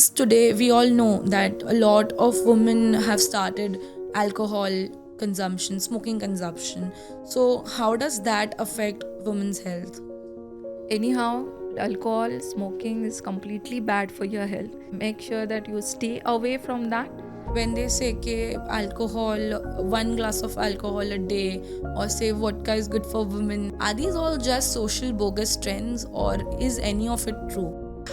As today we all know that a lot of women have started alcohol consumption, smoking consumption. So how does that affect women's health? Anyhow, alcohol, smoking is completely bad for your health. Make sure that you stay away from that. When they say ke alcohol, one glass of alcohol a day, or say vodka is good for women, are these all just social bogus trends, or is any of it true?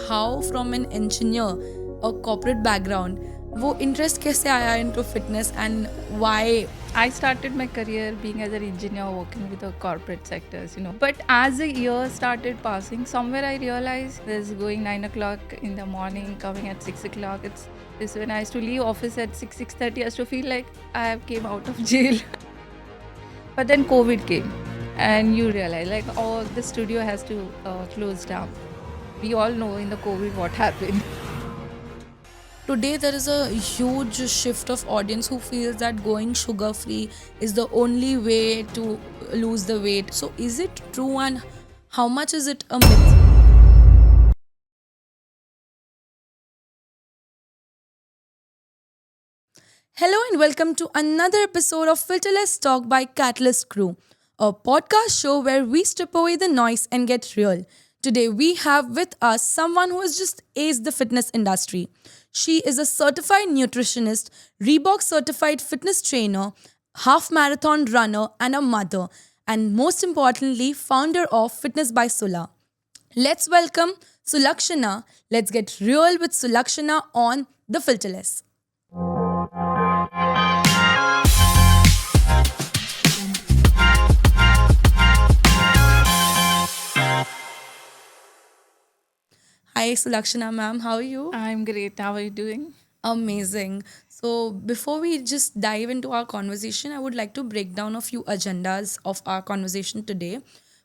How from an engineer, a corporate background, वो interest कैसे आया into fitness and why? I started my career being as an engineer working with the corporate sectors. But as the years started passing, somewhere I realized this going 9 o'clock in the morning, coming at 6 o'clock. It's this when I used to leave office at 6:30. I used to feel like I have came out of jail. But then COVID came, and you realize like, oh, the studio has to close down. We all know in the COVID what happened. Today there is a huge shift of audience who feels that going sugar free is the only way to lose the weight. So is it true, and how much is it a myth? Hello and welcome to another episode of Filterless Talk by Catalyst Crew, a podcast show where we strip away the noise and get real. Today we have with us someone who has just aced the fitness industry. She is a certified nutritionist, Reebok certified fitness trainer, half marathon runner, and a mother, and most importantly, founder of Fitness by Sula. Let's welcome Sulakshana. Let's get real with Sulakshana on The Filterless. Hi, Sulakshana ma'am. How are you? I'm great. How are you doing? Amazing. So, before we just dive into our conversation, I would like to break down a few agendas of our conversation today.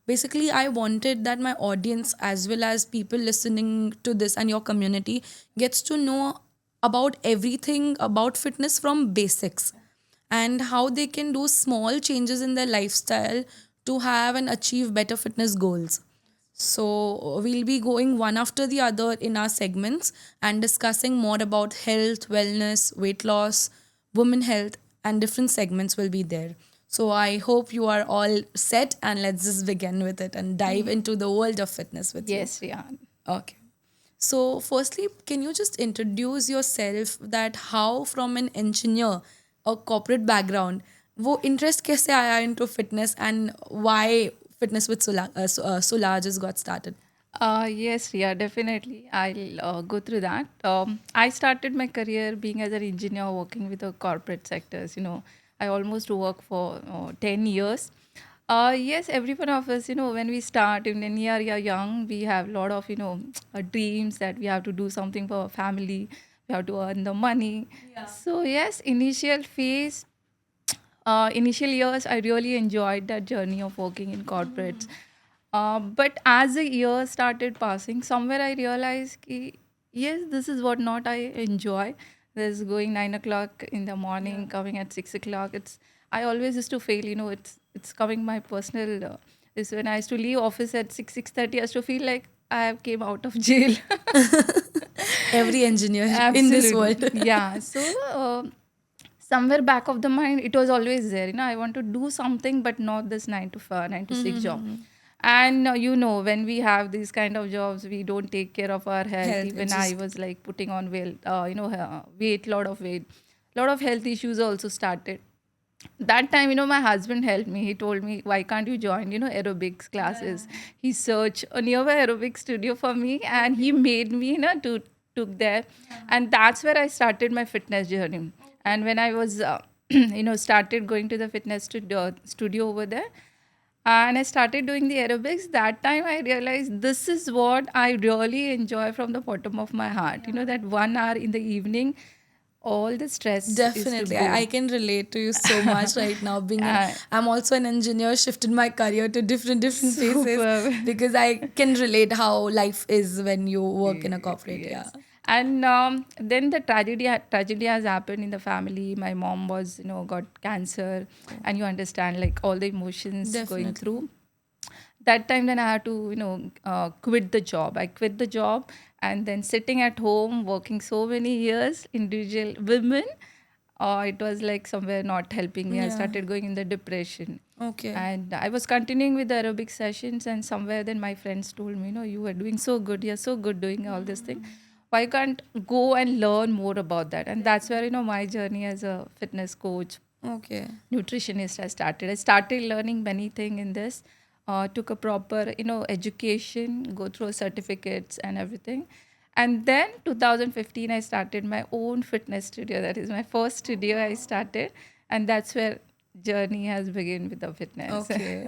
Basically, I wanted that my audience, as well as people listening to this and your community, gets to know about everything about fitness from basics and how they can do small changes in their lifestyle to have and achieve better fitness goals. So, we'll be going one after the other in our segments and discussing more about health, wellness, weight loss, women health, and different segments will be there. So, I hope you are all set and let's just begin with it and dive into the world of fitness with you. Yes, yeah. Okay. So, firstly, can you just introduce yourself that how from an engineer, a corporate background, वो interest कैसे आया into fitness and why fitness with Sula just got started? Yes, yeah, definitely. I'll go through that. I started my career being as an engineer working with the corporate sectors. I almost work for 10 years. Yes, every one of us, when we start, when we are young, we have a lot of, dreams that we have to do something for our family. We have to earn the money. Yeah. So, yes, initial years, I really enjoyed that journey of working in corporates. But as the years started passing, somewhere I realized, yes, this is what not I enjoy. This going 9 o'clock in the morning, coming at 6 o'clock. I always used to fail. It's coming my personal. This when I used to leave office at 6:30. I used to feel like I have came out of jail. Every engineer in this world. Absolutely. Yeah. So somewhere back of the mind, it was always there. I want to do something, but not this 9 to 5, 9 to 6 job. And when we have these kind of jobs, we don't take care of our health. Health, Even it's I just was like putting on weight, lot of weight, lot of health issues also started. That time, my husband helped me. He told me, why can't you join, aerobics classes? He searched a nearby aerobic studio for me, and he made me, to took there. And that's where I started my fitness journey. And when I was, started going to the fitness studio over there, and I started doing the aerobics, that time I realized this is what I really enjoy from the bottom of my heart. That 1 hour in the evening, all the stress is to definitely. I go. can relate to you so much right now. Uh, I'm also an engineer, shifted my career to different places Super. because I can relate how life is when you work in a corporate. Yeah. Yes. And then the tragedy has happened in the family. My mom got cancer, and you understand like all the emotions going Definitely. through. that time then I had to quit the job. I quit the job, and then sitting at home working so many years, individual women, it was like somewhere not helping me. I Yeah. started going in the depression, Okay. and I was continuing with the aerobic sessions, and somewhere then my friends told me, you were doing so good, you're so good doing all this thing, why can't go and learn more about that? And that's where my journey as a fitness coach, Okay. nutritionist, I started learning many things in this. Took a proper education, go through certificates and everything. And then 2015 I started my own fitness studio. That is my first studio I started, and that's where journey has begun with the fitness. Okay.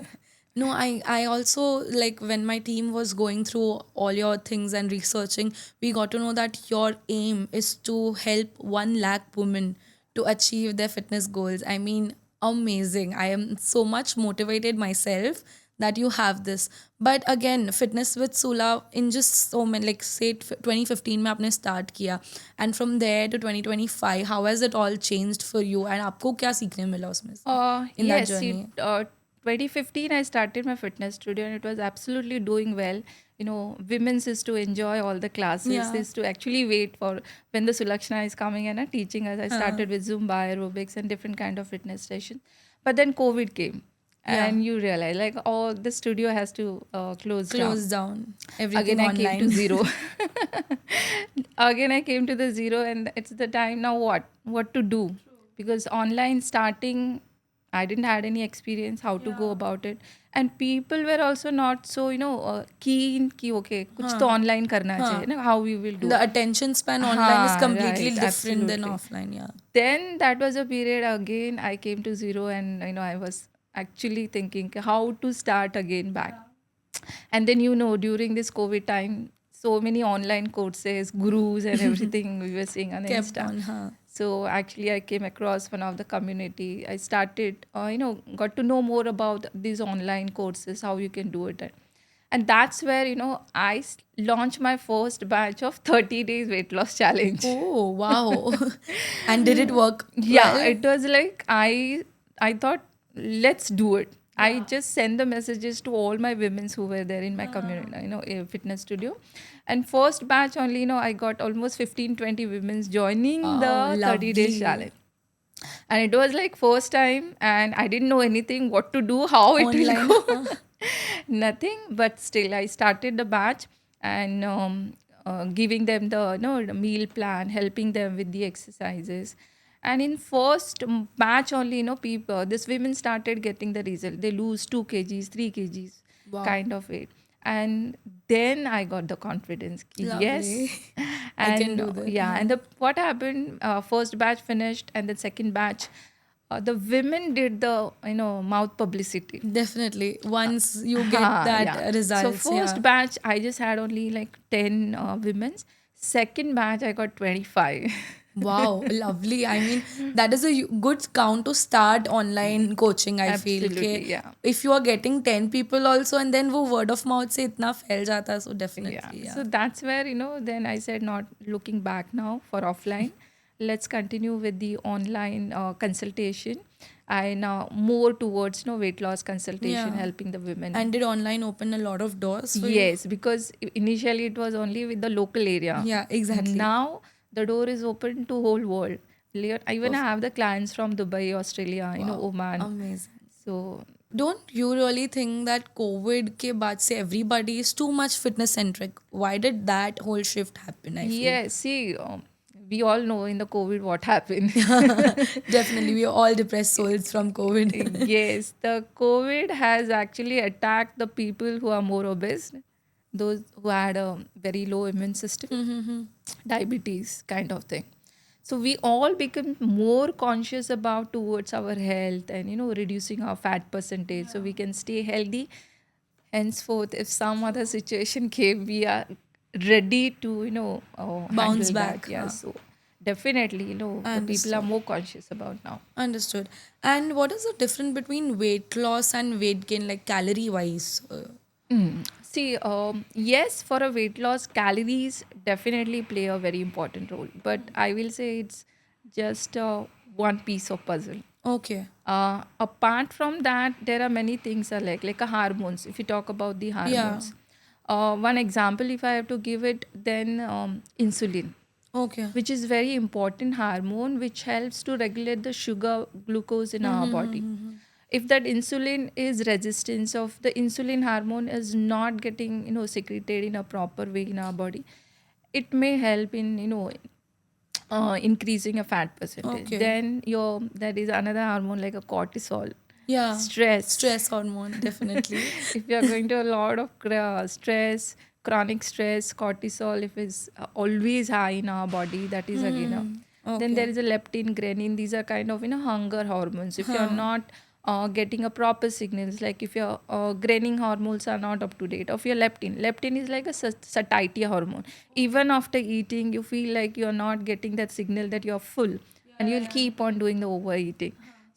No, I also, like, when my team was going through all your things and researching, we got to know that your aim is to help 1 lakh women to achieve their fitness goals. I mean, amazing. I am so much motivated myself that you have this. But again, Fitness with Sula, in just so many, like, say 2015 में आपने start किया, and from there to 2025, how has it all changed for you, and आपको क्या सीखने मिला उसमें से in that Yes, journey? 2015 I started my fitness studio, and it was absolutely doing well. Women's is to enjoy all the classes, Yeah. is to actually wait for when the Sulakshana is coming and teaching us. I started with Zumba, aerobics, and different kind of fitness sessions. But then COVID came, Yeah. and you realize like, oh, the studio has to close down. Close down everything Again I came to online. zero. Again I came to the zero, and it's the time now. What to do? Because online starting, I didn't had any experience how to go about it, and people were also not so keen कि okay कुछ तो online करना चाहिए ना, how we will do The it. attention span online is completely Right, different than absolutely. offline. Yeah. Then that was a period again I came to zero, and I was actually thinking how to start again back. And then during this COVID time, so many online courses, gurus, and everything we were seeing on Kept Insta. on, huh? So actually, I came across one of the community. I started, got to know more about these online courses, how you can do it. And that's where, I launched my first batch of 30 days weight loss challenge. Oh, wow. And did it work Yeah, well? it was like I thought, let's do it. I just sent the messages to all my women who were there in my community, fitness studio. And first batch only, I got almost 15-20 women joining Wow, the 30 days lovely. challenge. And it was like first time, and I didn't know anything, what to do, how it will Online, go. huh? Nothing, but still I started the batch, and giving them the meal plan, helping them with the exercises. And in first batch only, people, this women started getting the result. They lose 2 kgs, 3 kgs Wow. kind of weight. And then I got the confidence. Lovely. Yes. I can And do that. yeah, and what happened, first batch finished, and the second batch, the women did the mouth publicity. Definitely. Once you get that Yeah. So results, yeah. first batch I just had only like 10 women's. Second batch I got 25. Wow, lovely. I mean, that is a good count to start online coaching, I feel. Okay? Absolutely, yeah. If you are getting 10 people also, and then वो word of mouth से इतना फैल जाता, so Yeah. definitely, So yeah. that's where, then I said, not looking back now for offline. Let's continue with the online consultation. I now more towards weight loss consultation, Yeah. helping the women. And did online open a lot of doors for you? Yes, because initially it was only with the local area. Yeah, exactly. Now the door is open to whole world. Even I have the clients from Dubai, Australia, Wow, Oman. amazing. So Don't you really think that COVID के बाद से everybody is too much fitness centric? Why did that whole shift happen, I feel? yeah, see, we all know in the COVID what happened. Definitely, we are all depressed souls from COVID. Yes, the COVID has actually attacked the people who are more obese, those who had a very low immune system, diabetes kind of thing. So we all become more conscious about towards our health, and reducing our fat percentage so we can stay healthy. Henceforth, if some other situation came, we are ready to Bounce handle that. back. Yeah, Huh? so definitely the people are Understood. more conscious about now. Understood. And what is the difference between weight loss and weight gain, like calorie wise? See, yes, for a weight loss, calories definitely play a very important role. But I will say it's just one piece of puzzle. Okay. Apart from that, there are many things are like a hormones. If you talk about the Yeah. hormones, one example, if I have to give it, then insulin, Okay. which is very important hormone, which helps to regulate the sugar glucose in our body. If that insulin is resistance of the insulin hormone is not getting secreted in a proper way in our body, it may help in increasing a fat percentage. Okay. Then your that is another hormone like a cortisol, Yeah. stress. Stress hormone, definitely. If you are going to a lot of stress, chronic stress, cortisol, if it's always high in our body, that is again a. Then there Okay. is a leptin, ghrelin. These are kind of hunger hormones. If you are Huh. not getting a proper signals, like if your ghrelin hormones are not up to date, of your leptin is like a satiety hormone. Even after eating, you feel like you are not getting that signal that you are full, and you'll keep on doing the overeating.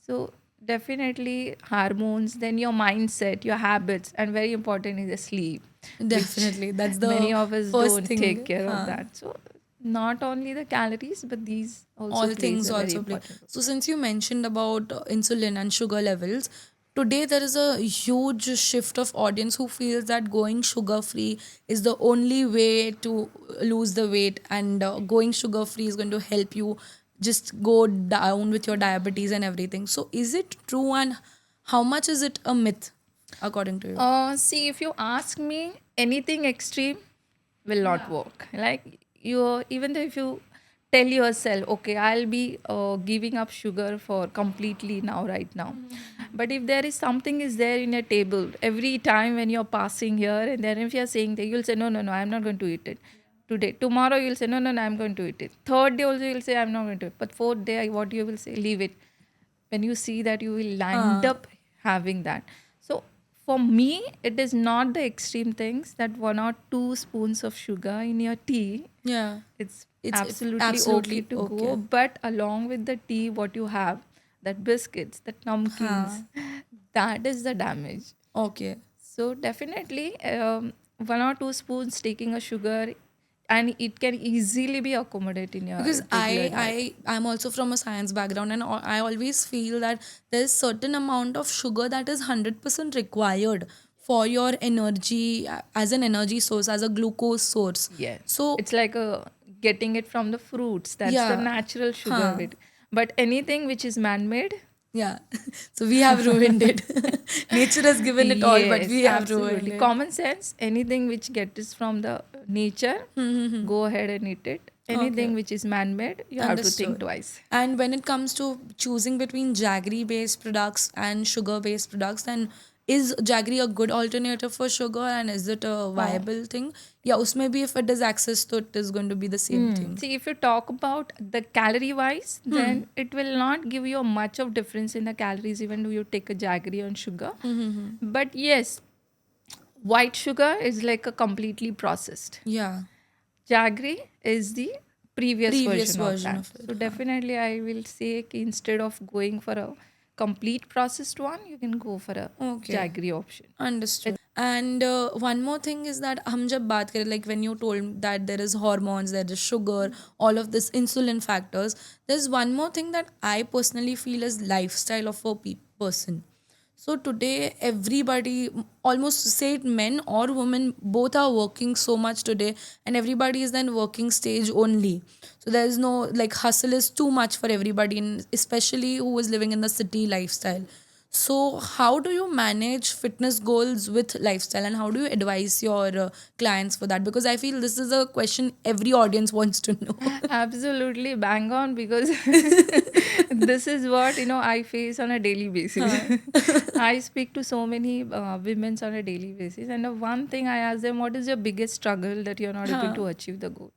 So definitely hormones, then your mindset, your habits, and very important is the sleep, which Definitely. That's many the of us first don't take thing. care of Huh. that. So not only the calories, but these also All plays things a very also play. important role. So, since you mentioned about insulin and sugar levels, today there is a huge shift of audience who feels that going sugar free is the only way to lose the weight, and going sugar free is going to help you just go down with your diabetes and everything. So, is it true, and how much is it a myth, according to you? See, if you ask me, anything extreme will not work. Like you, even though if you tell yourself, okay, I'll be giving up sugar for completely now, right now. But if there is something is there in your table, every time when you're passing here and then if you're saying that, you'll say, no, no, no, I'm not going to eat it today. Tomorrow you'll say, no, no, no, I'm going to eat it. Third day also you'll say, I'm not going to. But fourth day, what you will say, leave it. When you see that, you will end Huh. up having that. So for me, it is not the extreme things that 1 or 2 spoons of sugar in your tea, Yeah. it's It's absolutely okay absolutely to go. okay. But along with the tea, what you have, that biscuits, that Huh. namkeens, that is the damage. Okay. So definitely, 1 or 2 spoons taking a sugar, and it can easily be accommodated in your Because regular I diet. I I'm also from a science background, and I always feel that there's certain amount of sugar that is 100% required for your energy, as an energy source, as a glucose source. Yes. So It's like getting it from the fruits. That's the yeah. natural sugar Huh. with. But anything which is man-made, Yeah. So we have ruined it. Nature has given it all, but yes, we have ruined absolutely. it. Common sense, anything which gets from the nature, go ahead and eat it. Okay. Anything which is man-made, you have to think Understood. twice. And when it comes to choosing between jaggery based products and sugar based products, then is jaggery a good alternative for sugar, and is it a Oh. viable thing? Yeah, usme bhi if it is access to it is going to be the same thing. See, if you talk about the calorie wise, then it will not give you much of difference in the calories even though you take a jaggery on sugar. But yes, white sugar is like a completely processed. Yeah. Jaggery is the previous Previous version of version that. of it. So Huh. definitely I will say ki instead of going for a complete processed one, you can go for a Okay. jaggery option. Understood. And one more thing is that हम जब बात करें, like when you told that there is hormones, there is sugar, all of this insulin factors, there's one more thing that I personally feel is lifestyle of a person. So today, everybody, almost say it men or women, both are working so much today, and everybody is then working stage only. So there is no, like, hustle is too much for everybody, and especially who is living in the city lifestyle. So how do you manage fitness goals with lifestyle, and how do you advise your clients for that? Because I feel this is a question every audience wants to know. Absolutely bang on, because this is what I face on a daily basis. Huh. I speak to so many women on a daily basis, and the one thing I ask them, what is your biggest struggle that you're not able Huh. to achieve the goal?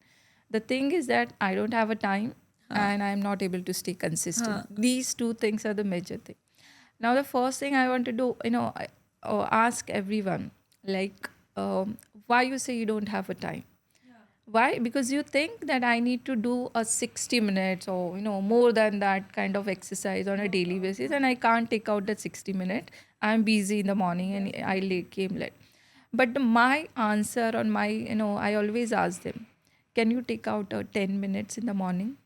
The thing is that I don't have a time, Huh. and I'm not able to stay Huh. consistent. These two things are the major thing. Now the first thing I want to do, ask everyone, like, why you say you don't have a time. Why? Because you think that I need to do a 60 minutes or more than that kind of exercise on a daily basis, and I can't take out that 60 minute. I'm busy in the morning and came late. But my answer on my I always ask them, can you take out 10 minutes in the morning?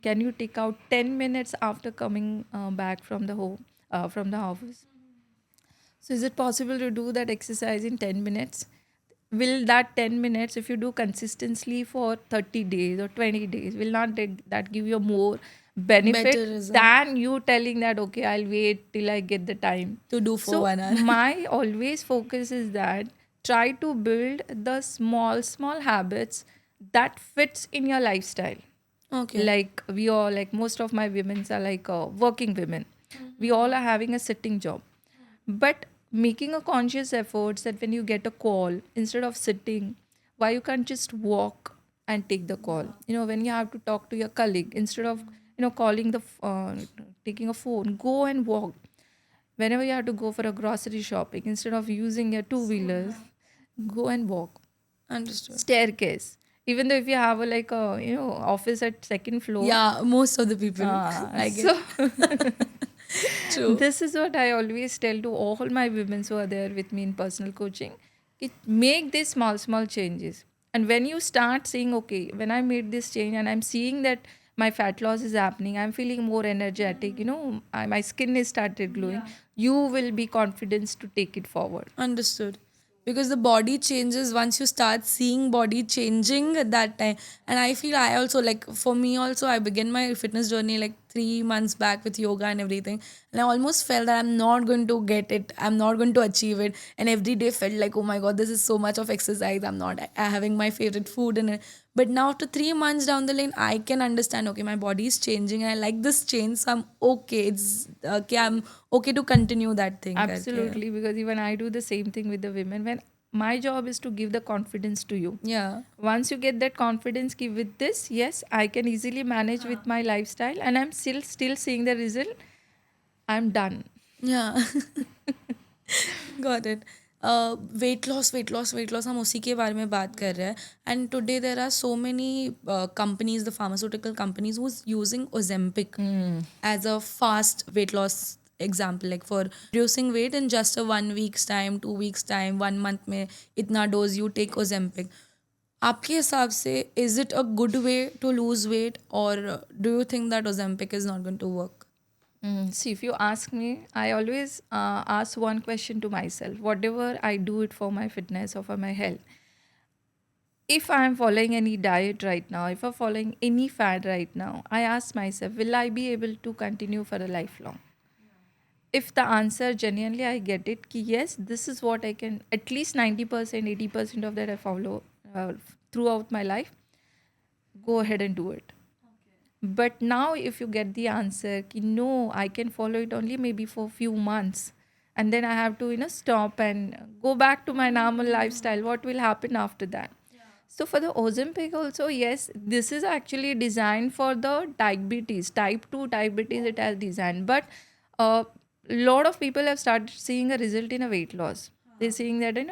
can you take out 10 minutes after coming back from the home, from the office? So is it possible to do that exercise in 10 minutes? Will that 10 minutes, if you do consistently for 30 days or 20 days, will not that give you more Better benefit result than you telling that, okay, I'll wait till I get the time? to do for So 1 hour. my always focus is that try to build the small habits that fits in your lifestyle. Okay. Like we all, like most of my women's are like working women, we all are having a sitting job, but making a conscious efforts that when you get a call, instead of sitting, why you can't just walk and take the call? You know, when you have to talk to your colleague, instead of calling taking a phone, go and walk. Whenever you have to go for a grocery shopping, instead of using your two wheelers, go and walk. Understood. Staircase, even though if you have a like a office at second floor. Yeah, most of the people. I get So true. this is what I always tell to all my women who are there with me in personal coaching. It make these small changes. And when you start saying, okay, when I made this change and I'm seeing that my fat loss is happening, I'm feeling more energetic, my skin is started glowing, you will be confident to take it forward. Understood. Because the body changes once you start seeing body changing at that time. And I feel I also, like, for me also, I began my fitness journey like 3 months back with yoga and everything. And I almost felt that I'm not going to get it. I'm not going to achieve it. And every day felt like, oh my God, this is so much of exercise. I'm not having my favorite food in it. But now after 3 months down the lane, I can understand, okay, my body is changing and I like this change. So I'm okay. It's okay. I'm okay to continue that thing. करके. Absolutely, because even I do the same thing with the women. When my job is to give the confidence to you. Yeah. Once you get that confidence, ki with this, yes, I can easily manage with my lifestyle, and I'm still seeing the result. I'm done. Yeah. Got it. Weight loss हम उसी के बारे में बात कर रहे हैं and today there are so many companies the pharmaceutical companies who is using Ozempic as a fast weight loss example like for reducing weight in just a 1 week's time 2 weeks time 1 month में इतना dose you take Ozempic आपके हिसाब से is it a good way to lose weight और do you think that Ozempic is not going to work See, if you ask me, I always ask one question to myself: whatever I do it for my fitness or for my health, if I am following any diet right now, if I'm following any fad right now, I ask myself, will I be able to continue for a lifelong? If the answer genuinely I get it, ki yes, this is what I can, at least 90%, 80% of that I follow throughout my life, go ahead and do it. But now, if you get the answer, ki no, I can follow it only maybe for a few months, and then I have to, stop and go back to my normal lifestyle. What will happen after that? So for the Ozempic also, yes, this is actually designed for the diabetes, type 2 diabetes it has designed. But a lot of people have started seeing a result in a weight loss. They're seeing that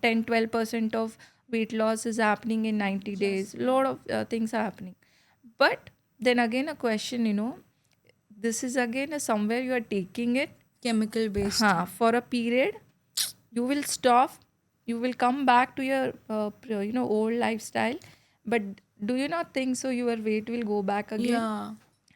10-12% of weight loss is happening in 90 days. A lot of things are happening. But then again, a question, this is again somewhere you are taking it chemical based for a period, you will stop, you will come back to your old lifestyle, but do you not think so your weight will go back again? Yeah.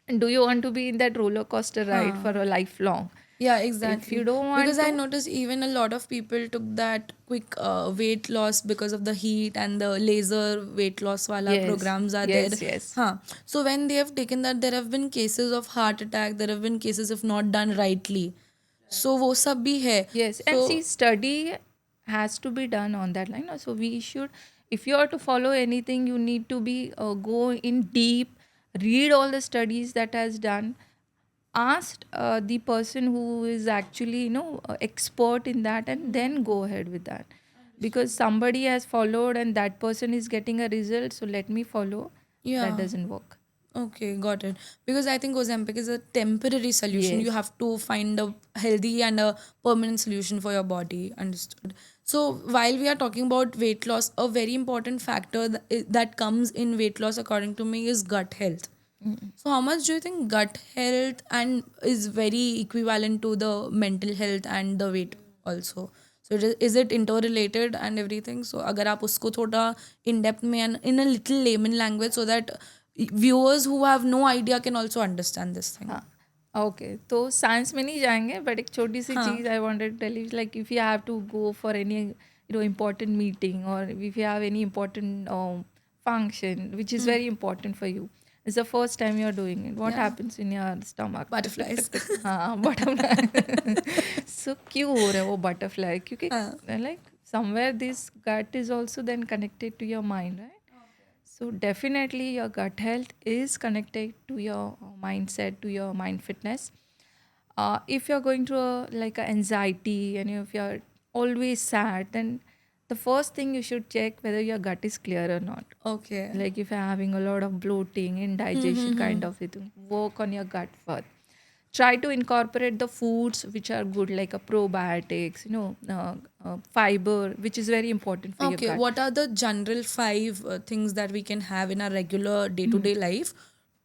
And do you want to be in that roller coaster ride for a lifelong? Yeah, exactly. If you don't want Because I to, noticed even a lot of people took that quick weight loss because of the heat and the laser weight loss wala Yes. programs are Yes, there. yes. Huh. So when they have taken that, there have been cases of heart attack. There have been cases if not done rightly. So वो सब भी है. Yes, and see, study has to be done on that line. So we should, if you are to follow anything, you need to be go in deep, read all the studies that has done, ask the person who is actually expert in that, and then go ahead with that. Because somebody has followed and that person is getting a result, so let me follow. Yeah. That doesn't work. Okay, got it. Because I think Ozempic is a temporary solution. You Yes. have to find a healthy and a permanent solution for your body. Understood. So while we are talking about weight loss, a very important factor that comes in weight loss, according to me, is gut health. So how much do you think gut health and is very equivalent to the mental health and the weight also? So is it interrelated and everything? So अगर आप उसको थोड़ा in depth में and in a little layman language so that viewers who have no idea can also understand this thing. हाँ okay तो science में नहीं जाएंगे बट एक छोटी सी हाँ चीज़ I wanted tell you like if you have to go for any important meeting or if you have any important function which is very important for you, it's the first time you're doing it, what Yeah. happens in your stomach? Butterflies. हाँ butterfly. So क्यों हो रहा है वो butterfly? क्योंकि हाँ. like somewhere this gut is also then connected to your mind, right? So definitely your gut health is connected to your mindset, to your mind fitness. If you're going through like a anxiety and if you're always sad, then the first thing you should check whether your gut is clear or not. Okay. Like if you're having a lot of bloating, indigestion kind of thing, work on your gut first. Try to incorporate the foods which are good, like a probiotics, fiber, which is very important for your Okay, gut. what are the general 5 things that we can have in our regular day-to-day life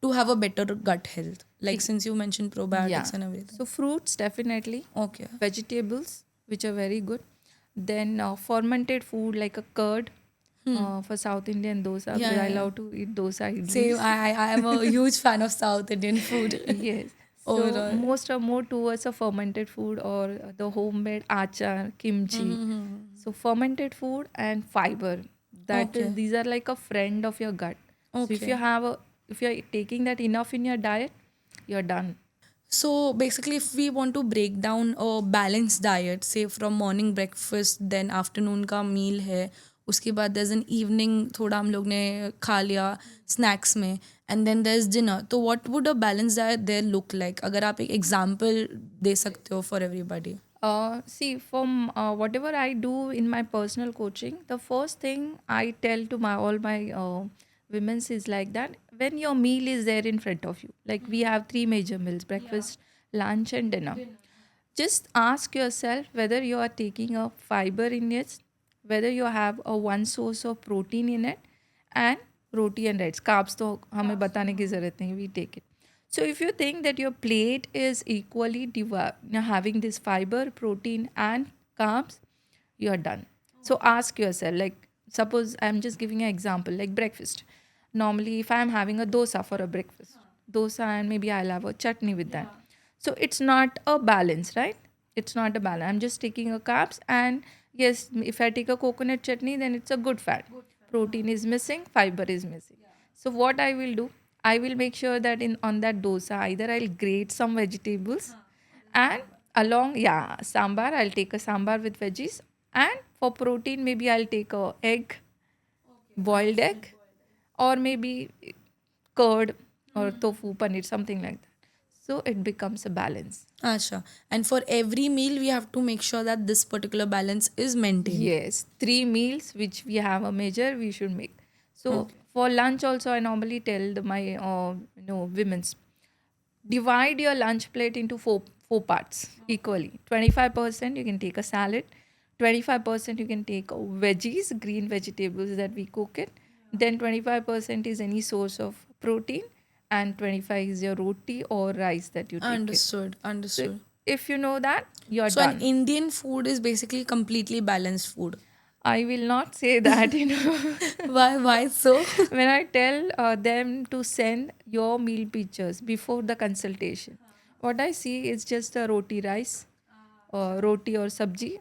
to have a better gut health? Like since you mentioned probiotics Yeah. and everything. So fruits definitely, Okay. vegetables which are very good. Then fermented food like a curd. For South Indian dosa, Yeah, because I yeah, yeah. love to eat dosa Same. idlis. I am a huge fan of South Indian food. Yes. So Overall. most are more towards a fermented food or the homemade achar, kimchi. So fermented food and fiber. That is, Okay. these are like a friend of your gut. So if you Okay. have a, if you're taking that enough in your diet, you're done. So basically, if we want to break down a balanced diet, say from morning breakfast, then afternoon का meal है, उसके बाद there's an evening थोड़ा हम लोग ने खा लिया snacks में, and then there's dinner. तो what would a balanced diet there look like? अगर आप एक example दे सकते हो for everybody. See, from whatever I do in my personal coaching, the first thing I tell to my all my women's is like that when your meal is there in front of you, like we have three major meals: breakfast, lunch, and dinner. Just ask yourself whether you are taking a fiber in it, whether you have a one source of protein in it, and roti and rice. Carbs तो हमें बताने की ज़रूरत नहीं, we take it. So if you think that your plate is equally having this fiber, protein, and carbs, you are done. So ask yourself, like suppose I'm just giving an example, like breakfast. Normally, if I'm having a dosa for a breakfast, dosa and maybe I'll have a chutney with that. So it's not a balance, right? It's not a balance. I'm just taking a carbs, and yes, if I take a coconut chutney, then it's a good fat. Protein is missing, fiber is missing. So what I will do, I will make sure that in on that dosa, either I'll grate some vegetables, and along sambar, I'll take a sambar with veggies, and for protein maybe I'll take a egg, boiled egg, or maybe curd or tofu, paneer, something like that. So it becomes a balance. Acha. And for every meal, we have to make sure that this particular balance is maintained. Yes, 3 meals which we have a major we should make. So for lunch also I normally tell my women's, divide your lunch plate into four parts equally. 25% you can take a salad, 25% you can take veggies, green vegetables that we cook it. Then 25% is any source of protein, and 25 is your roti or rice that you take. Understood. So Understood. if you know that, you're So done. an Indian food is basically completely balanced food. I will not say that, Why? Why so? when I tell them to send your meal pictures before the consultation, what I see is just a roti rice, roti or sabji,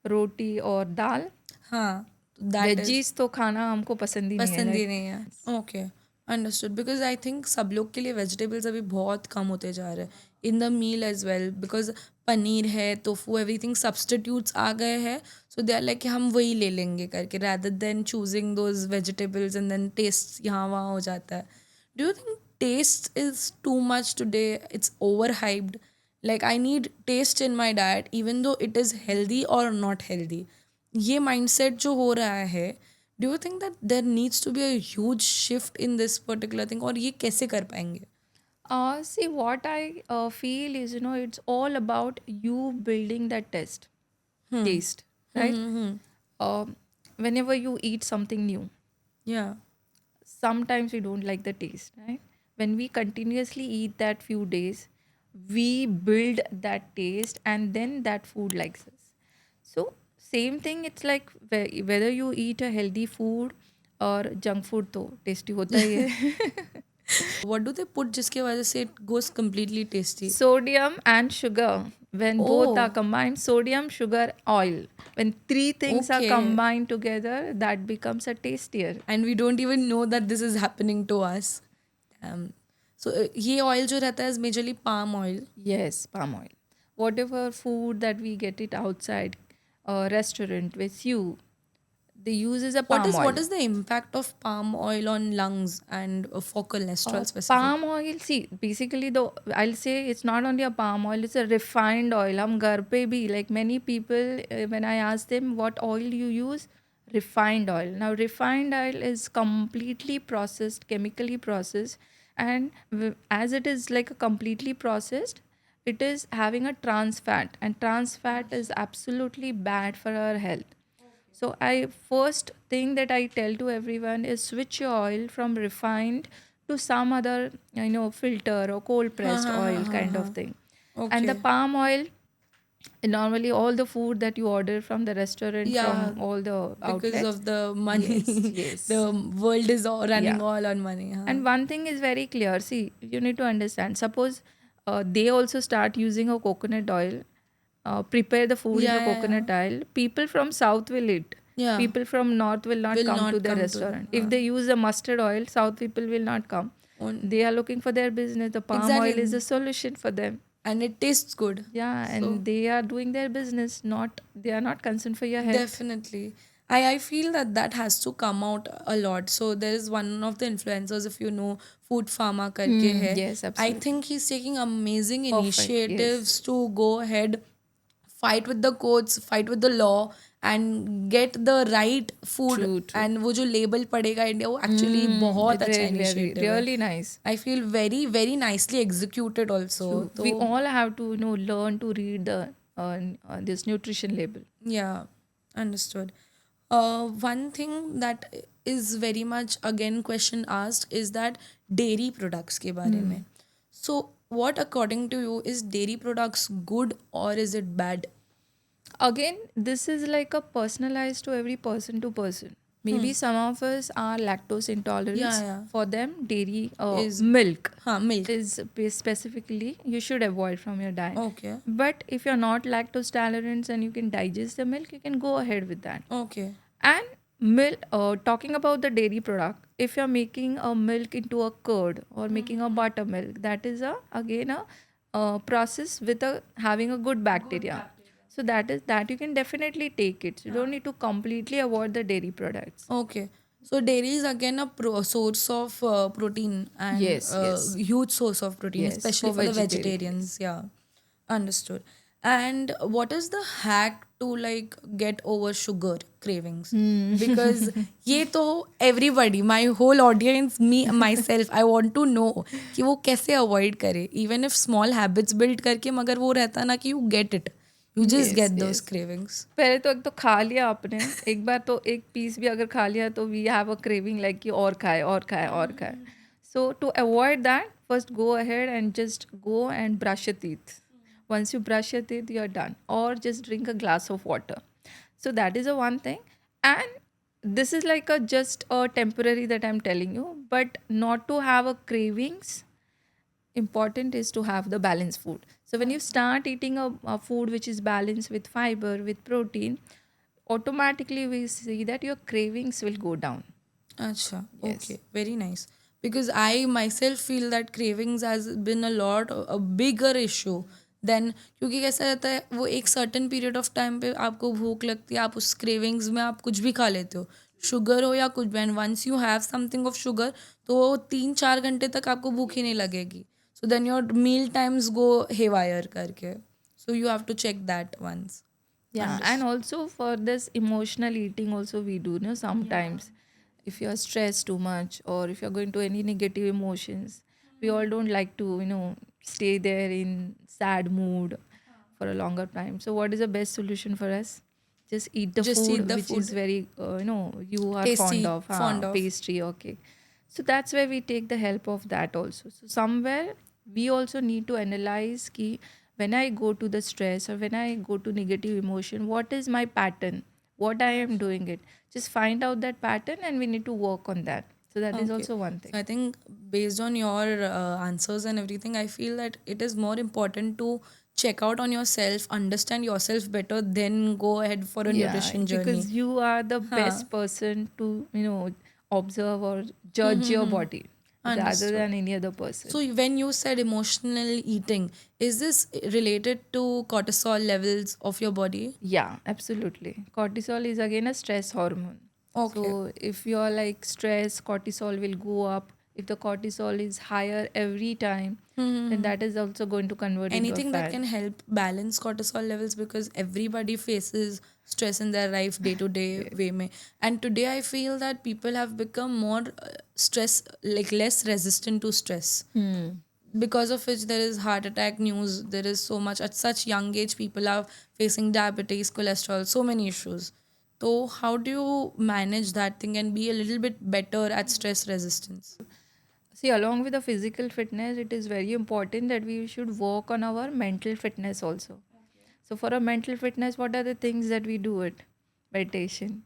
roti or dal. हाँ. That is Veggies तो खाना हमको पसंद ही नहीं है. पसंद ही Like, नहीं है. Okay understood because I think सब लोग के लिए वेजिटेबल्स अभी बहुत कम होते जा रहे हैं in the meal as well because paneer है टोफू एवरीथिंग सब्सटीट्यूट्स आ गए हैं सो दे आर लाइक हम वही ले लेंगे करके rather than choosing those vegetables and then taste यहाँ वहाँ हो जाता है do you think taste is too much today it's over hyped like I need taste in my diet even though it is healthy और not healthy ये mindset जो हो रहा है do you think that there needs to be a huge shift in this particular thing और ये कैसे कर पाएंगे see what I feel is it's all about you building that taste, right? Whenever you eat something new, या sometimes we don't like the taste, right? When we continuously eat that few days, we build that taste and then that food likes us. So same thing, it's like whether you eat a healthy food or junk food, तो tasty होता ही है. What do they put जिसके वजह से it goes completely tasty? Sodium and sugar. When both are Oh, combined, sodium, sugar, oil. When three things are okay. combined together, that becomes a tastier. And we don't even know that this is happening to us. So ये oil जो रहता है is majorly palm oil. Yes, palm oil. Whatever food that we get it outside a restaurant with you, the use is a What palm is oil. what is the impact of palm oil on lungs and for cholesterol specific? Palm oil, see, basically the I'll say it's not only a palm oil, it's a refined oil. हम घर पे भी, like many people, when I ask them what oil you use, refined oil. Now refined oil is completely processed, chemically processed, and as it is like a completely processed, it is having a trans fat, and trans fat is absolutely bad for our health. So I first thing that I tell to everyone is switch your oil from refined to some other filter or cold हाँ pressed हाँ हाँ oil हाँ kind of हाँ. thing. And the Okay. palm oil, normally all the food that you order from the restaurant, Yeah, from all the because outlets. of the Yes, money. yes. The world is all Yeah. running all on money. Huh? And one thing is very clear. See, you need to understand. Suppose they also start using a coconut oil, prepare the food in Yeah, the yeah, yeah. coconut oil. People from south will eat. Yeah, People from north will not will come to not the come to restaurant. If huh. they use the mustard oil, south people will not come. On They are looking for their business. The palm oil is exactly, a solution for them. and it tastes good. Yeah, So and they are doing their business. Not they are not concerned for your health. definitely. I feel that that has to come out a lot. So there is one of the influencers, if you know, Food Pharma करके Hmm. है. Yes, I absolutely. think he's taking amazing Perfect. Yes. initiatives to go ahead, fight with the courts, fight with the law, and get the right food. True. True. And वो जो label पड़ेगा India वो actually बहुत अच्छा Very, very, initiative है. really nice. I feel very very nicely executed also. True. तो We all have to learn to read the this nutrition label. yeah, understood. One thing that is very much again question asked is that dairy products के बारे में. So what according to you is dairy products good or is it bad? Again, this is like a personalized to every person to person. Maybe some of us are lactose intolerance. Yeah, yeah. For them, dairy Is milk milk. is specifically you should avoid from your diet. Okay. But if you're not lactose tolerant and you can digest the milk, you can go ahead with that. Okay. And milk, talking about the dairy product, if you're making a milk into a curd or making a buttermilk, that is again a process with having a good bacteria. So that is that you can definitely take it. You don't need to completely avoid the dairy products. Okay. So dairy is again a source of protein and Yes, yes, huge source of protein, yes. especially For for the vegetarian, vegetarians. yes. Yeah, understood. And what is the hack to like get over sugar cravings? Because ये तो everybody, my whole audience, me myself, I want to know कि वो कैसे avoid करे. Even if small habits build करके मगर वो रहता ना कि you get it, you just Yes, get those yes. cravings. पहले तो एक तो खा लिया आपने, एक बार तो एक पीस भी अगर खा लिया तो we have a craving like कि और खाए और खाए और खाए. So to avoid that, first go ahead and just go and brush your teeth. Once you brush your teeth, you're done. Or just drink a glass of water. So that is a one thing. And this is like a just a temporary that I'm telling you, but not to have a cravings. Important is to have the balanced food. So when you start eating a food which is balanced with fiber, with protein, automatically we see that your cravings will go down. Acha, Yes. okay, very nice. Because I myself feel that cravings has been a bigger issue than क्योंकि कैसा रहता है वो एक certain period of time पे आपको भूख लगती है आप उस cravings में आप कुछ भी खा लेते हो शुगर हो या कुछ भी and once you have something of sugar तो वो 3-4 घंटे तक आपको भूख ही नहीं लगेगी so then your meal times go haywire करके so you have to check that once. Yeah, and also for this emotional eating also we do, sometimes if you're stressed too much or if you're going to any negative emotions, we all don't like to, stay there in sad mood for a longer time. So what is the best solution for us? Just eat the Just eat food the which is food very, you are fond tasty of, fond of. pastry, okay. So that's where we take the help of that also. So somewhere we also need to analyze ki when I go to the stress or when I go to negative emotion, what is my pattern? What I am doing it. Just find out that pattern and we need to work on that. So that is Okay. also one thing. So I think based on your answers and everything, I feel that it is more important to check out on yourself, understand yourself better, then go ahead for a Yeah, nutrition journey. because you are the Huh. best person to, observe or judge your body rather Understood. than any other person. So when you said emotional eating, is this related to cortisol levels of your body? Yeah, absolutely. Cortisol is again a stress hormone. Okay. So if you're like stressed, cortisol will go up. If the cortisol is higher every time, then that is also going to convert into a Anything that fat. can help balance cortisol levels, because everybody faces stress in their life day to day way mein. And today I feel that people have become more stress, like less resistant to stress, because of which there is heart attack news. There is so much at such young age, people are facing diabetes, cholesterol, so many issues. So how do you manage that thing and be a little bit better at stress resistance? See, along with the physical fitness, it is very important that we should work on our mental fitness also. So, for a mental fitness, what are the things that we do it? Meditation,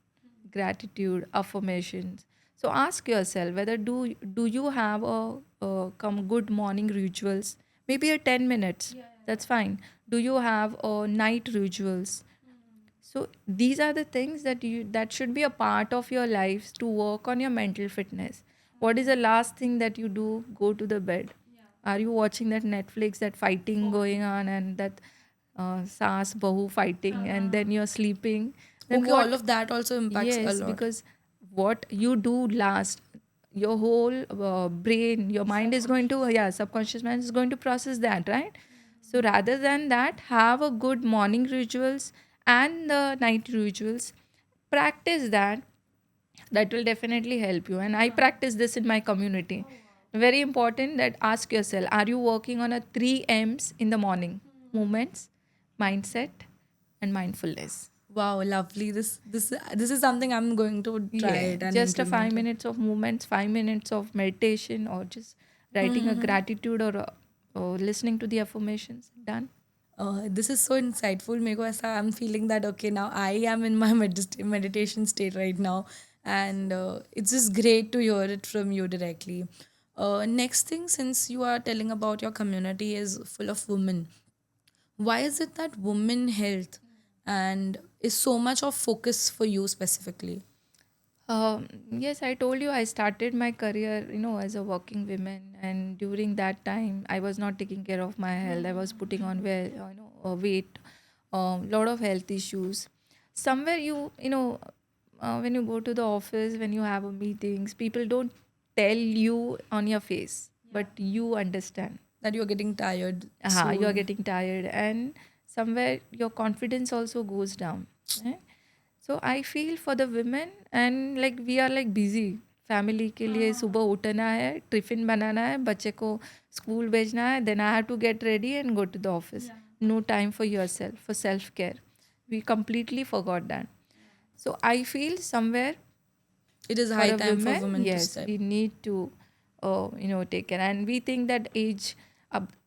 gratitude, affirmations. So, ask yourself whether do you have a good morning rituals? Maybe a 10 minutes. That's fine. Do you have a night rituals? So these are the things that should be a part of your life to work on your mental fitness. What is the last thing that you do? Go to the bed. Are you watching that Netflix, that fighting going on, and that saas bahu fighting, and then you're sleeping? Then Okay, all what? of that also impacts a Yes, lot. because what you do last, your whole brain, your mind is going to, yeah, subconscious mind is going to process that, right? So rather than that, have a good morning rituals and the night rituals. Practice that. That will definitely help you. And I practice this in my community. Very important that ask yourself, are you working on a 3 M's in the morning? Movements, mindset, and mindfulness. Wow, lovely. This is something I'm going to try Yeah, it and just a implement five it. minutes of movements, 5 minutes of meditation, or just writing a gratitude or listening to the affirmations. Done. This is so insightful. मेरे को ऐसा I'm feeling that okay, now I am in my meditation state right now, and it's just great to hear it from you directly. Next thing, since you are telling about your community is full of women, why is it that women health and is so much of focus for you specifically? Yes, I told you I started my career, as a working woman, and during that time, I was not taking care of my health. I was putting on weight, lot of health issues. Somewhere when you go to the office, when you have a meetings, people don't tell you on your face, but you understand. That you're getting tired You are soon. getting tired, and somewhere your confidence also goes down. eh? So I feel for the women, and like we are like busy family के लिए सुबह उठना है tiffin बनाना है बच्चे को school भेजना है then I have to get ready and go to the office no time for your self for self care we completely forgot that. So I feel somewhere It is for high a time for woman, women to yes, step. we need to take care, and we think that age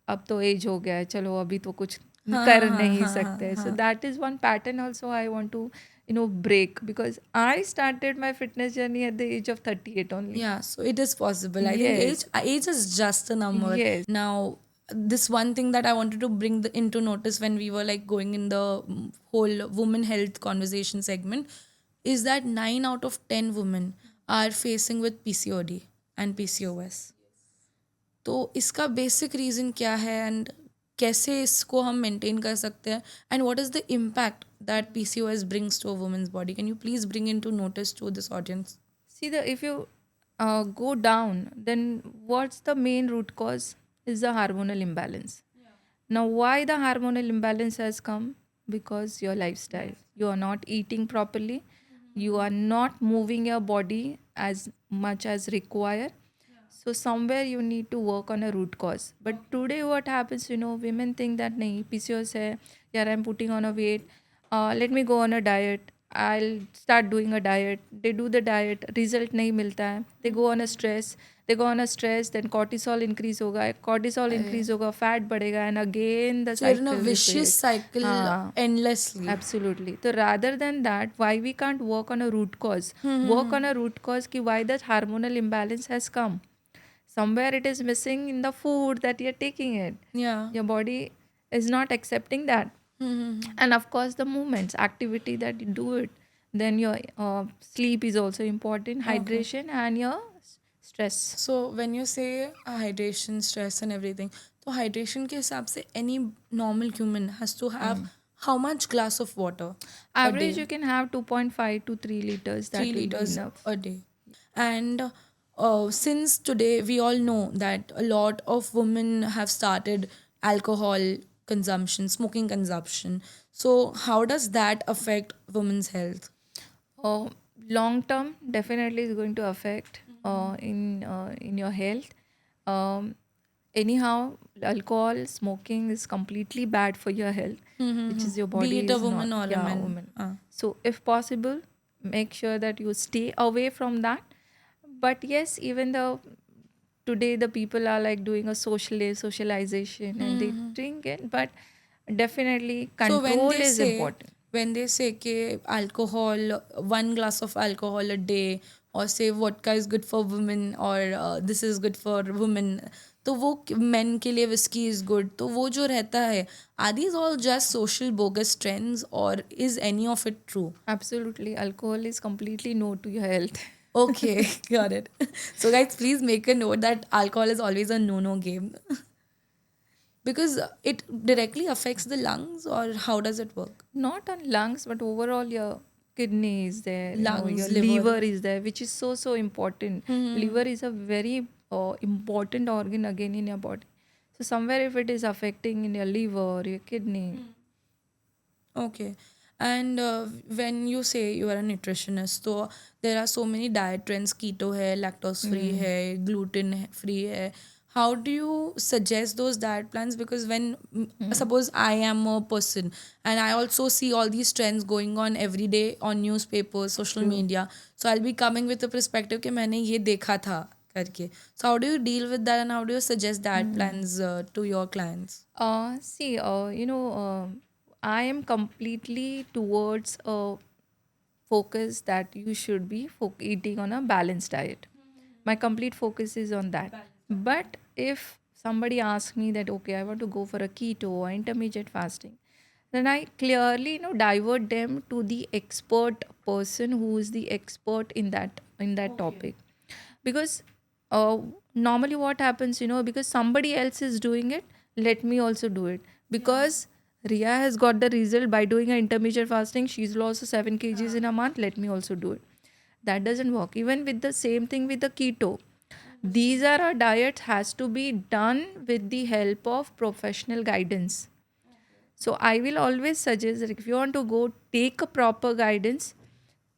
अब तो as हो गया है चलो अभी तो कुछ हाँ कर हाँ हाँ नहीं हाँ हाँ सकते. So हाँ. that is one pattern also I want to break, because I started my fitness journey at the age of 38 only. Yeah, so it is possible. I think Yes, age is just a number. yes. Now, this one thing that I wanted to bring into notice when we were like going in the whole women health conversation segment is that 9 out of 10 women are facing with PCOD and PCOS. तो इसका basic reason क्या है and कैसे इसको हम maintain कर सकते हैं and what is the impact that PCOS brings to a woman's body? Can you please bring into notice to this audience? See, the if you go down, then what's the main root cause is the hormonal imbalance. Now, why the hormonal imbalance has come? Because your lifestyle. You are not eating properly. You are not moving your body as much as required. So somewhere you need to work on a root cause. But today what happens, women think that nahi, PCOS hai, yeah, I'm putting on a weight. Let me go on a diet. I'll start doing a diet. They do the diet, result nahi milta hai. They go on a stress. they go on a stress, then cortisol increase होगा, cortisol increase होगा, fat बढ़ेगा, and again the So you're in a cycle vicious repeats. cycle हाँ, endlessly. absolutely. So rather than that, why we can't work on a root cause? Work on a root cause ki why that hormonal imbalance has come. Somewhere it is missing in the food that you're taking it. Yeah. Your body is not accepting that. And of course, the movements, activity that you do it. Then your sleep is also important, Okay. hydration, and your stress. So when you say hydration, stress and everything, तो hydration के हिसाब से any normal human has to have how much glass of water a Average, day? you can have 2.5 to 3 liters. Three That will be liters enough. a day. And since today we all know that a lot of women have started alcohol consumption, smoking consumption. So how does that affect women's health? Uh, Long term, definitely is going to affect in your health. Um, Anyhow, alcohol smoking is completely bad for your health, which is your Be body it a is not. woman or a Yeah, man. woman. So if possible, make sure that you stay away from that. But yes, even though today the people are like doing a socialization and they drink it, but definitely So control is important. when they say कि alcohol, one glass of alcohol a day, or say vodka is good for women, or this is good for women, तो वो men के लिए whiskey is good, तो वो जो रहता है, are these all just social bogus trends, or is any of it true? Absolutely, alcohol is completely no to your health. Okay, got it. So guys, please make a note that alcohol is always a no-no game. Because it directly affects the lungs, or how does it work? Not on lungs, but overall your kidney is there, your Lungs, liver liver. is there, which is so important. Liver is a very important organ again in your body. So somewhere if it is affecting in your liver, your kidney. Okay. And when you say you are a nutritionist, so there are so many diet trends, keto hai, lactose free hai, gluten free hai. How do you suggest those diet plans? Because when suppose I am a person and I also see all these trends going on every day on newspapers, social True. media, so I'll be coming with a perspective कि मैंने ये देखा था करके. So how do you deal with that, and how do you suggest diet plans to your clients? See, I am completely towards a focus that you should be eating on a balanced diet. My complete focus is on that. But if somebody asks me that, okay, I want to go for a keto or intermittent fasting, then I clearly divert them to the expert person who is the expert in that topic. Because uh, normally what happens, because somebody else is doing it, let me also do it. Because Ria has got the result by doing an intermittent fasting, she's lost 7 kgs in a month, let me also do it. That doesn't work. Even with the same thing with the keto, these are our diets has to be done with the help of professional guidance. So I will always suggest that if you want to go, take a proper guidance,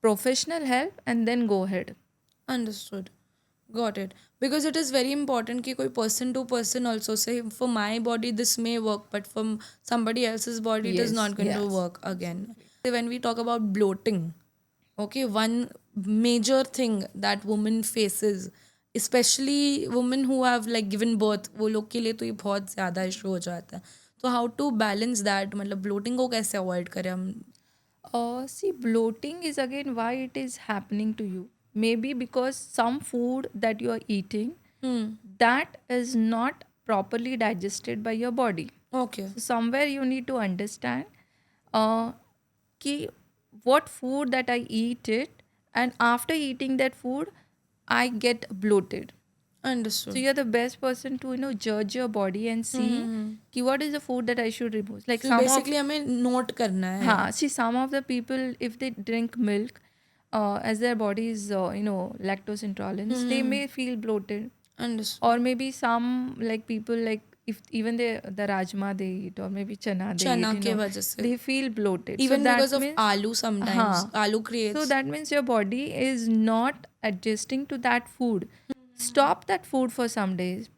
professional help, and then go ahead. Understood. Got it. Because it is very important कि कोई person to person also say for my body this may work, but for somebody else's body it is Yes, not going to yes. work again. When we talk about bloating, okay, one major thing that women faces, especially women who have like given birth, वो लोग के लिए तो ये बहुत ज़्यादा issue हो जाता है. So how to balance that, मतलब bloating को कैसे avoid करें हम? See, bloating is again why it is happening to you. Maybe because some food that you are eating that is not properly digested by your body. Okay. So somewhere you need to understand uh, ki what food that I eat it, and after eating that food, I get bloated. So Understood. you're the best person to judge your body and see ki what is the food that I should remove. Like So some of basically हमें note करना है. See, some of the people, if they drink milk, as their body is, lactose intolerance, they may feel bloated. Understood. Or maybe some like people like if even the rajma they eat or maybe chana they चना eat, के वजह से. they feel bloated. Even so that because of means, aloo sometimes. Aloo so creates. that means your body is not adjusting to that food. Stop that food for some days,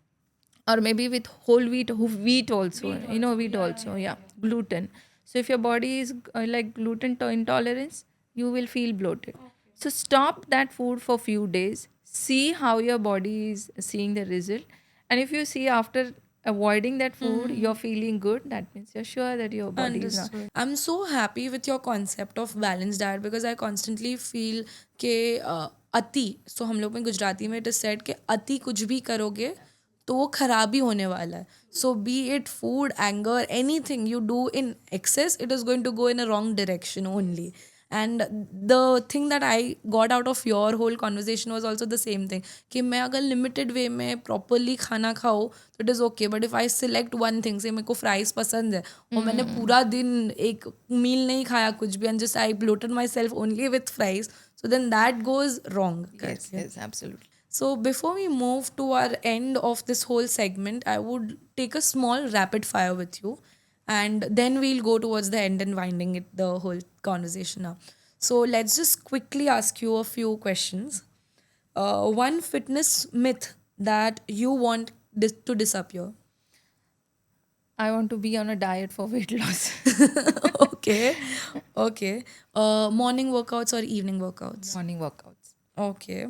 or maybe with whole wheat also, wheat also, yeah, gluten. So if your body is like gluten intolerance, you will feel bloated. So stop that food for few days, see how your body is seeing the result. And if you see after avoiding that food you're feeling good, that means you're sure that your body is not. Understood. I'm so happy with your concept of balanced diet because I constantly feel कि अति, so हम लोग में गुजराती में it is said कि अति कुछ भी करोगे तो वो खराब ही होने वाला है. So be it food, anger, anything you do in excess, it is going to go in a wrong direction only. And the thing that I got out of your whole conversation was also the same thing कि मैं अगर limited way में properly खाना खाऊँ तो it is okay, but if I select one thing, से मेरे को फ्राइज पसंद है और मैंने पूरा दिन एक मील नहीं खाया कुछ भी, and just I bloated my self only with fries, so then that goes wrong. Yes, absolutely. So before we move to our end of this whole segment, I would take a small rapid fire with you, and then we'll go towards the end and winding it the whole conversation up. So let's just quickly ask you a few questions. One fitness myth that you want to disappear. I want to be on a diet for weight loss. Okay, okay. Morning workouts or evening workouts? Morning workouts. Okay.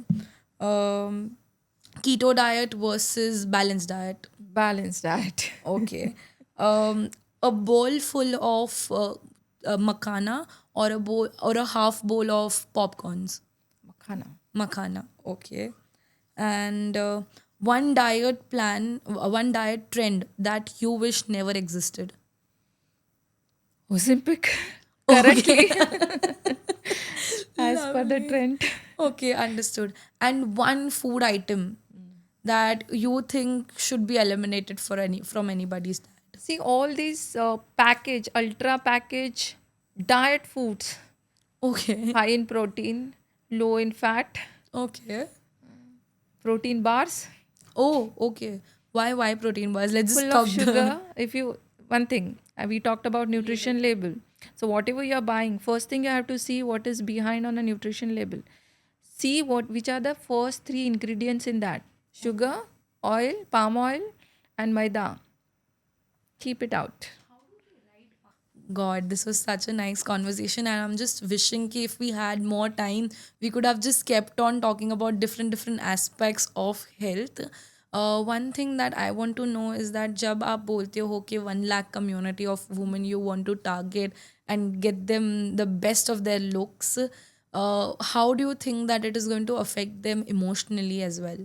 Keto diet versus balanced diet. Balanced diet. Okay. A bowl full of makhana or a half bowl of popcorns. Makhana. Makhana. Okay. And one diet plan, one diet trend that you wish never existed. Ozempic. Currently. As per the trend. Okay, understood. And one food item that you think should be eliminated from anybody's diet. See, all these ultra package diet foods, Okay. high in protein, low in fat, Okay. protein bars, Oh, okay. Why protein bars? Let's just full of stop sugar. If you, one thing, we talked about nutrition label. So whatever you're buying, first thing you have to see what is behind on a nutrition label. See which are the first three ingredients in that: sugar, oil, palm oil, and maida. Keep it out. God, this was such a nice conversation, and I'm just wishing कि if we had more time, we could have just kept on talking about different aspects of health. One thing that I want to know is that जब आप बोलते हो कि 1 lakh community of women you want to target and get them the best of their looks, how do you think that it is going to affect them emotionally as well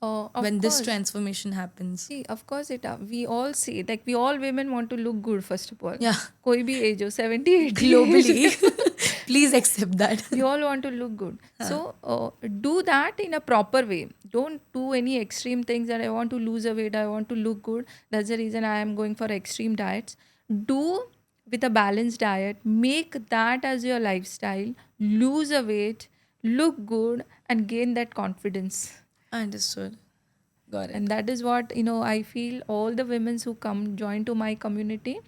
Of when this course. transformation happens? See, of course it. We all see, like we all women want to look good. First of all, Yeah, कोई भी age हो 70, 80 globally. Please accept that. we all want to look good. So do that in a proper way. Don't do any extreme things that I want to lose a weight, I want to look good. That's the reason I am going for extreme diets. Do with a balanced diet. Make that as your lifestyle. Lose a weight, look good, and gain that confidence. Understood. Got it. And that is what I feel all the women who come join to my community,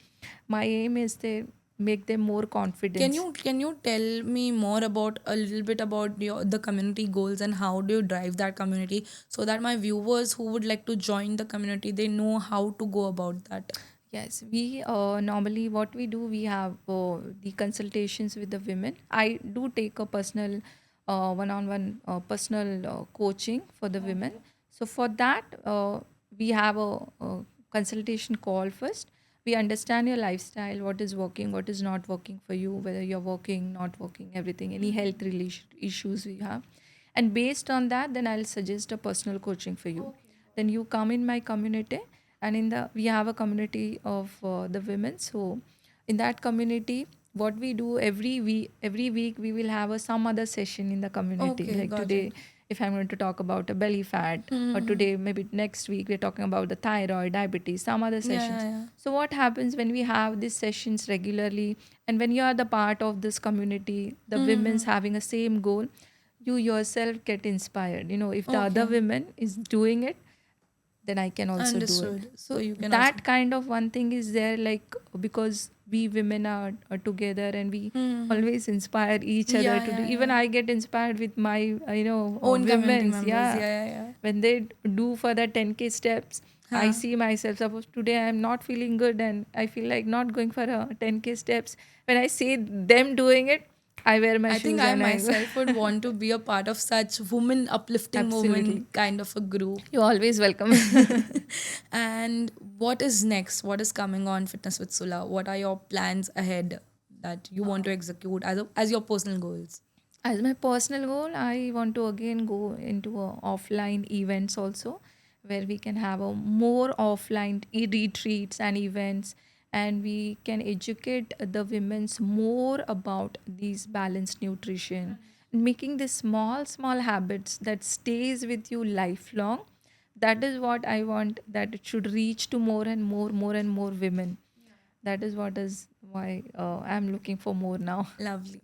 my aim is to make them more confident. Can you tell me more about a little bit about the community goals and how do you drive that community so that my viewers who would like to join the community, they know how to go about that? Yes, we normally what we do, we have the consultations with the women. I do take a personal one-on-one personal coaching for the women. So for that we have a consultation call first. We understand your lifestyle, what is working, what is not working for you, whether you're working, not working, everything, any health issues we have. And based on that, then I'll suggest a personal coaching for you. Then you come in my community, and we have a community of the women. So in that community, what we do every week we will have some other session in the community. Okay, Like got today, if I'm going to talk about a belly fat, or today maybe next week we're talking about the thyroid, diabetes, some other sessions. Yeah. So what happens when we have these sessions regularly, and when you are the part of this community, the women's having a same goal, you yourself get inspired. If the other women is doing it, then I can also do Understood. it. So you can that kind of one thing is there, like, because we women are together, and we always inspire each other Yeah, to do. yeah, Even I get inspired with my own community women's, members. yeah. Yeah. When they do for the 10K steps, I see myself, suppose today I am not feeling good and I feel like not going for a 10K steps. When I see them doing it, I wear my I shoes think I and I myself would want to be a part of such women uplifting Absolutely. movement kind of a group. You're always welcome. And what is next? What is coming on Fitness with Sula? What are your plans ahead that you want to execute as your personal goals? As my personal goal, I want to again go into offline events also, where we can have a more offline retreats and events, and we can educate the women's more about these balanced nutrition, making these small habits that stays with you lifelong. That is what I want, that it should reach to more and more women. That is what is why I'm looking for more now. Lovely.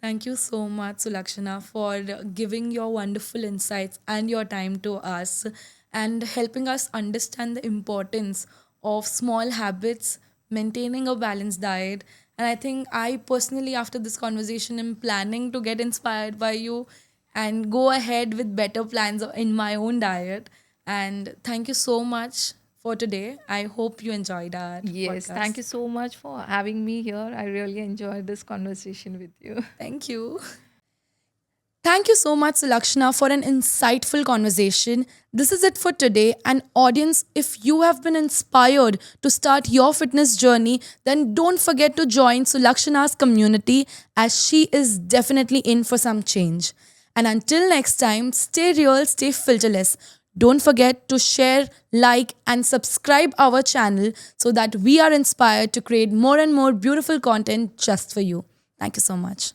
Thank you so much, Sulakshana, for giving your wonderful insights and your time to us and helping us understand the importance of small habits, maintaining a balanced diet. And I think I personally, after this conversation, am planning to get inspired by you and go ahead with better plans in my own diet. And thank you so much for today. I hope you enjoyed our Yes, thank podcast. you so much for having me here. I really enjoyed this conversation with you. Thank you. Thank you so much, Lakshana, for an insightful conversation. This is it for today. And, audience, if you have been inspired to start your fitness journey, then don't forget to join Sulakshana's community as she is definitely in for some change. And until next time, stay real, stay filterless. Don't forget to share, like, and subscribe our channel so that we are inspired to create more and more beautiful content just for you. Thank you so much.